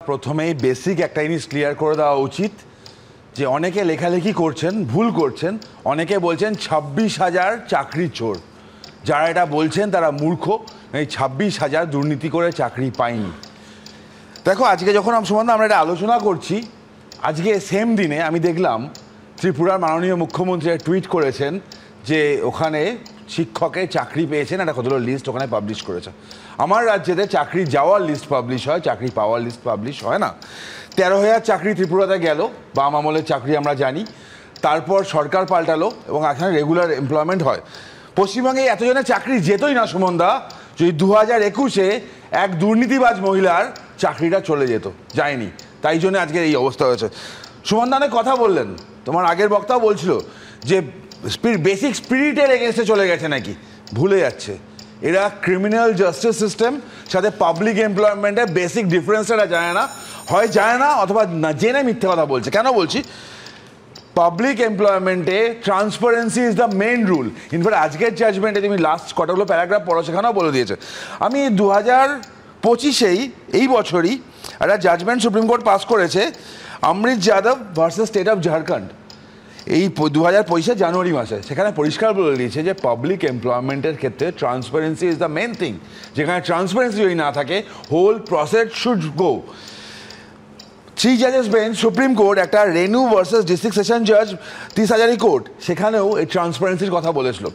প্রথমেই বেসিক একটা জিনিস ক্লিয়ার করে দেওয়া উচিত যে অনেকে লেখালেখি করছেন, ভুল করছেন। অনেকে বলছেন 26,000 চাকরি চোর। যারা এটা বলছেন তারা মূর্খ। এই 26,000 দুর্নীতি করে চাকরি পায়নি। দেখো, আজকে যখন আমরা এটা আলোচনা করছি, আজকে সেম দিনে আমি দেখলাম ত্রিপুরার মাননীয় মুখ্যমন্ত্রী টুইট করেছেন যে ওখানে শিক্ষকের চাকরি পেয়েছেন, একটা কতগুলো লিস্ট ওখানে পাবলিশ করেছে। আমার রাজ্যেতে চাকরি যাওয়ার লিস্ট পাবলিশ হয়, চাকরি পাওয়ার লিস্ট পাবলিশ হয় না। 13,000 চাকরি ত্রিপুরাতে গেল, বাম আমলের চাকরি আমরা জানি। তারপর সরকার পাল্টালো এবং এখানে রেগুলার এমপ্লয়মেন্ট হয়। পশ্চিমবঙ্গে এতজনের চাকরি যেতই না সুমনদা, যদি 2021-এ এক দুর্নীতিবাজ মহিলার চাকরিটা চলে যেত, যায়নি। তাই জন্য আজকে এই অবস্থা হয়েছে। সুমনদা অনেক কথা বললেন, তোমার আগের বক্তাও বলছিল যে বেসিক স্পিরিটের এগেনস্টে চলে গেছে নাকি। ভুলে যাচ্ছে, এরা ক্রিমিনাল জাস্টিস সিস্টেম সাথে পাবলিক এমপ্লয়মেন্টের বেসিক ডিফারেন্সটা জানে না, হয় জানে না অথবা না জেনে মিথ্যে কথা বলছে। কেন বলছি? পাবলিক এমপ্লয়মেন্টে transparency is the main rule. In fact আজকের জাজমেন্টে তুমি লাস্ট কতগুলো প্যারাগ্রাফ পড়ো, সেখানেও বলে দিয়েছে। আমি 2025-এই এই বছরই একটা জাজমেন্ট সুপ্রিম কোর্ট পাস করেছে, Amrit Yadav versus state of Jharkhand. এই 2025 জানুয়ারি মাসে সেখানে পরিষ্কার বলে দিয়েছে যে পাবলিক এমপ্লয়মেন্টের ক্ষেত্রে transparency is the main thing. যেখানে ট্রান্সপারেন্সি যদি না থাকে, হোল প্রসেস শুড গো। 3 জাজেস বেঞ্চ সুপ্রিম কোর্ট, একটা রেনু ভার্সেস ডিস্ট্রিক্ট সেশন জাজ 30,000 কোর্ট, সেখানেও এই ট্রান্সপারেন্সির কথা বলেছিল।